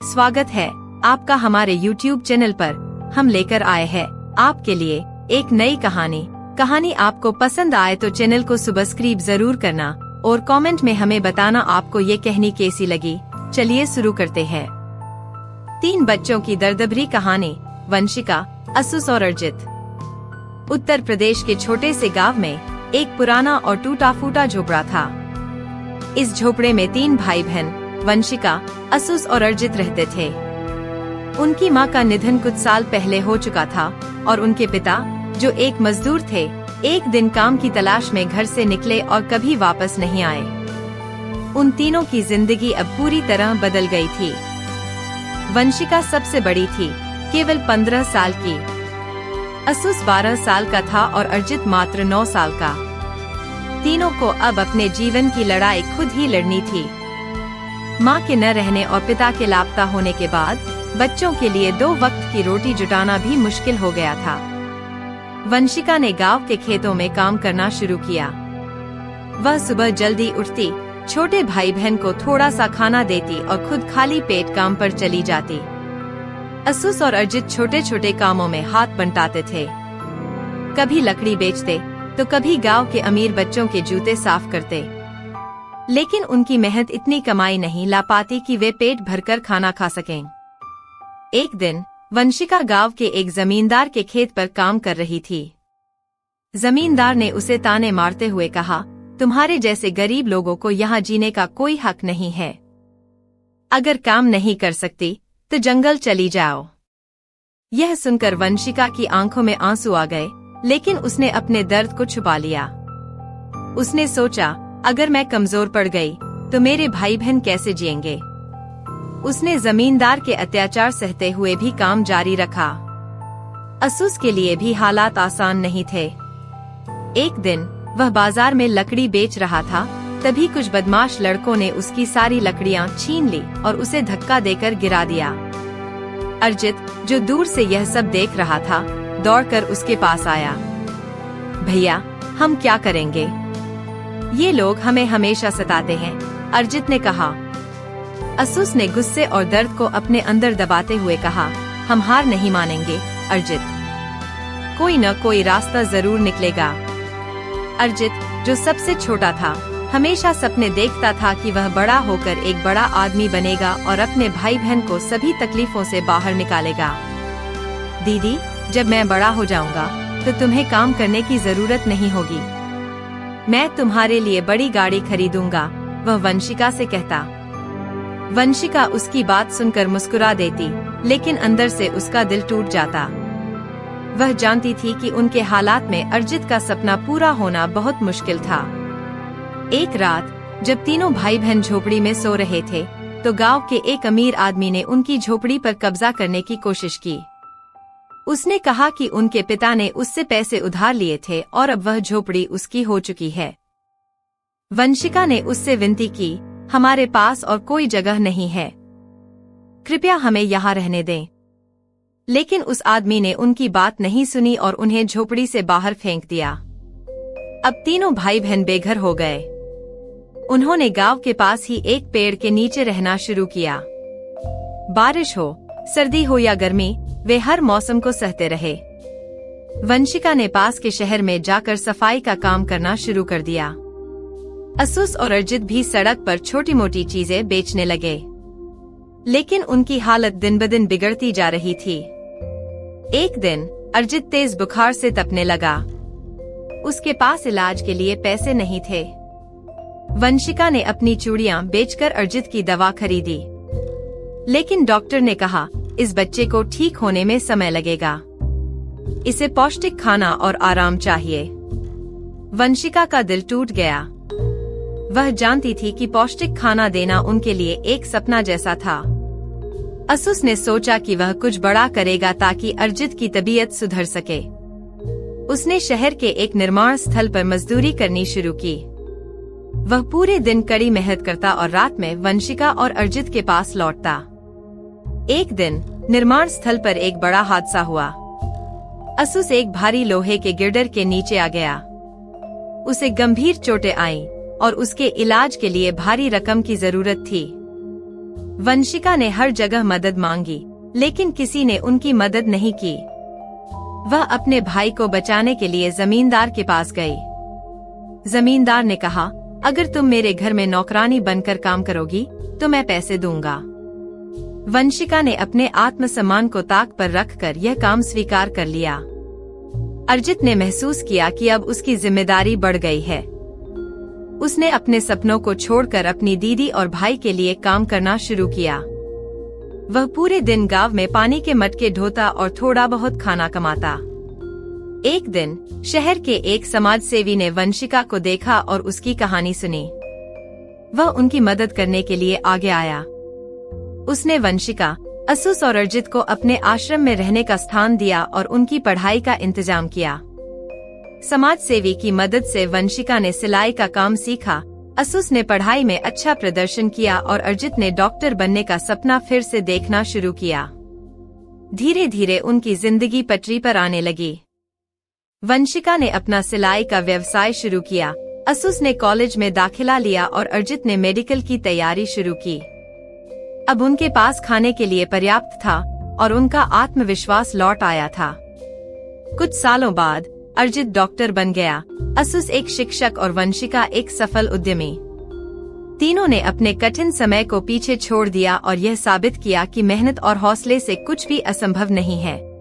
स्वागत है आपका हमारे YouTube चैनल पर। हम लेकर आए हैं आपके लिए एक नई कहानी आपको पसंद आए तो चैनल को सब्सक्राइब जरूर करना और कमेंट में हमें बताना आपको ये कहानी कैसी लगी। चलिए शुरू करते हैं। 3 बच्चों की दर्दभरी कहानी, वंशिका, असुस और अर्जित। उत्तर प्रदेश के छोटे से गांव में एक पुराना और टूटा फूटा झोपड़ा था। इस झोपड़े में 3 भाई बहन वंशिका, असुस और अर्जित रहते थे। उनकी मां का निधन कुछ साल पहले हो चुका था और उनके पिता, जो एक मजदूर थे, एक दिन काम की तलाश में घर से निकले और कभी वापस नहीं आए। उन तीनों की जिंदगी अब पूरी तरह बदल गई थी। वंशिका सबसे बड़ी थी, केवल 15 साल की। असुस 12 साल का था और अर्जित मात्र 9 साल का। तीनों को अब अपने जीवन की लड़ाई खुद ही लड़नी थी। मां के न रहने और पिता के लापता होने के बाद बच्चों के लिए 2 वक्त की रोटी जुटाना भी मुश्किल हो गया था। वंशिका ने गांव के खेतों में काम करना शुरू किया। वह सुबह जल्दी उठती, छोटे भाई बहन को थोड़ा सा खाना देती और खुद खाली पेट काम पर चली जाती। असुस और अर्जित छोटे छोटे कामों में हाथ बंटाते थे। कभी लकड़ी बेचते तो कभी गांव के अमीर बच्चों के जूते साफ करते। लेकिन उनकी मेहनत इतनी कमाई नहीं ला पाती कि वे पेट भरकर खाना खा सकें। एक दिन वंशिका गांव के एक जमींदार के खेत पर काम कर रही थी। जमींदार ने उसे ताने मारते हुए कहा, तुम्हारे जैसे गरीब लोगों को यहाँ जीने का कोई हक नहीं है। अगर काम नहीं कर सकती तो जंगल चली जाओ। यह सुनकर वंशिका की आंखों में आंसू आ गए, लेकिन उसने अपने दर्द को छुपा लिया। उसने सोचा, अगर मैं कमजोर पड़ गई तो मेरे भाई बहन कैसे जिएंगे। उसने जमींदार के अत्याचार सहते हुए भी काम जारी रखा। असुस के लिए भी हालात आसान नहीं थे। एक दिन वह बाजार में लकड़ी बेच रहा था, तभी कुछ बदमाश लड़कों ने उसकी सारी लकड़ियां छीन ली और उसे धक्का देकर गिरा दिया। अर्जित, जो दूर से यह सब देख रहा था, दौड़कर उसके पास आया। भैया, हम क्या करेंगे? ये लोग हमें हमेशा सताते हैं, अर्जित ने कहा। असुस ने गुस्से और दर्द को अपने अंदर दबाते हुए कहा, हम हार नहीं मानेंगे अर्जित, कोई न कोई रास्ता जरूर निकलेगा। अर्जित, जो सबसे छोटा था, हमेशा सपने देखता था कि वह बड़ा होकर एक बड़ा आदमी बनेगा और अपने भाई बहन को सभी तकलीफों से बाहर निकालेगा। दीदी, जब मैं बड़ा हो जाऊंगा तो तुम्हें काम करने की जरूरत नहीं होगी। मैं तुम्हारे लिए बड़ी गाड़ी खरीदूंगा, वह वंशिका से कहता। वंशिका उसकी बात सुनकर मुस्कुरा देती, लेकिन अंदर से उसका दिल टूट जाता। वह जानती थी कि उनके हालात में अर्जित का सपना पूरा होना बहुत मुश्किल था। एक रात जब तीनों भाई बहन झोपड़ी में सो रहे थे, तो गांव के एक अमीर आदमी ने उनकी झोपड़ी पर कब्जा करने की कोशिश की। उसने कहा कि उनके पिता ने उससे पैसे उधार लिए थे और अब वह झोपड़ी उसकी हो चुकी है। वंशिका ने उससे विनती की, हमारे पास और कोई जगह नहीं है, कृपया हमें यहाँ रहने दें। लेकिन उस आदमी ने उनकी बात नहीं सुनी और उन्हें झोपड़ी से बाहर फेंक दिया। अब तीनों भाई बहन बेघर हो गए। उन्होंने गांव के पास ही एक पेड़ के नीचे रहना शुरू किया। बारिश हो, सर्दी हो या गर्मी, वे हर मौसम को सहते रहे। वंशिका ने पास के शहर में जाकर सफाई का काम करना शुरू कर दिया। असुस और अर्जित भी सड़क पर छोटी मोटी चीजें बेचने लगे, लेकिन उनकी हालत दिन ब दिन बिगड़ती जा रही थी। एक दिन अर्जित तेज बुखार से तपने लगा। उसके पास इलाज के लिए पैसे नहीं थे। वंशिका ने अपनी चूड़ियां बेचकर अर्जित की दवा खरीदी, लेकिन डॉक्टर ने कहा, इस बच्चे को ठीक होने में समय लगेगा, इसे पौष्टिक खाना और आराम चाहिए। वंशिका का दिल टूट गया। वह जानती थी कि पौष्टिक खाना देना उनके लिए एक सपना जैसा था। असुस ने सोचा कि वह कुछ बड़ा करेगा ताकि अर्जित की तबीयत सुधर सके। उसने शहर के एक निर्माण स्थल पर मजदूरी करनी शुरू की। वह पूरे दिन कड़ी मेहनत करता और रात में वंशिका और अर्जित के पास लौटता। एक दिन निर्माण स्थल पर एक बड़ा हादसा हुआ। असुस एक भारी लोहे के गिर्डर के नीचे आ गया। उसे गंभीर चोटें आईं और उसके इलाज के लिए भारी रकम की जरूरत थी। वंशिका ने हर जगह मदद मांगी, लेकिन किसी ने उनकी मदद नहीं की। वह अपने भाई को बचाने के लिए जमींदार के पास गई। जमींदार ने कहा, अगर तुम मेरे घर में नौकरानी बनकर काम करोगी तो मैं पैसे दूंगा। वंशिका ने अपने आत्मसम्मान को ताक पर रखकर यह काम स्वीकार कर लिया। अर्जित ने महसूस किया कि अब उसकी जिम्मेदारी बढ़ गई है। उसने अपने सपनों को छोड़कर अपनी दीदी और भाई के लिए काम करना शुरू किया। वह पूरे दिन गांव में पानी के मटके ढोता और थोड़ा बहुत खाना कमाता। एक दिन शहर के एक समाजसेवी ने वंशिका को देखा और उसकी कहानी सुनी। वह उनकी मदद करने के लिए आगे आया। उसने वंशिका, असुस और अर्जित को अपने आश्रम में रहने का स्थान दिया और उनकी पढ़ाई का इंतजाम किया। समाजसेवी की मदद से वंशिका ने सिलाई का काम सीखा, असुस ने पढ़ाई में अच्छा प्रदर्शन किया और अर्जित ने डॉक्टर बनने का सपना फिर से देखना शुरू किया। धीरे धीरे उनकी जिंदगी पटरी पर आने लगी। वंशिका ने अपना सिलाई का व्यवसाय शुरू किया, असुस ने कॉलेज में दाखिला लिया और अर्जित ने मेडिकल की तैयारी शुरू की। अब उनके पास खाने के लिए पर्याप्त था और उनका आत्मविश्वास लौट आया था। कुछ सालों बाद अर्जित डॉक्टर बन गया, असुस एक शिक्षक और वंशिका एक सफल उद्यमी। तीनों ने अपने कठिन समय को पीछे छोड़ दिया और यह साबित किया कि मेहनत और हौसले से कुछ भी असंभव नहीं है।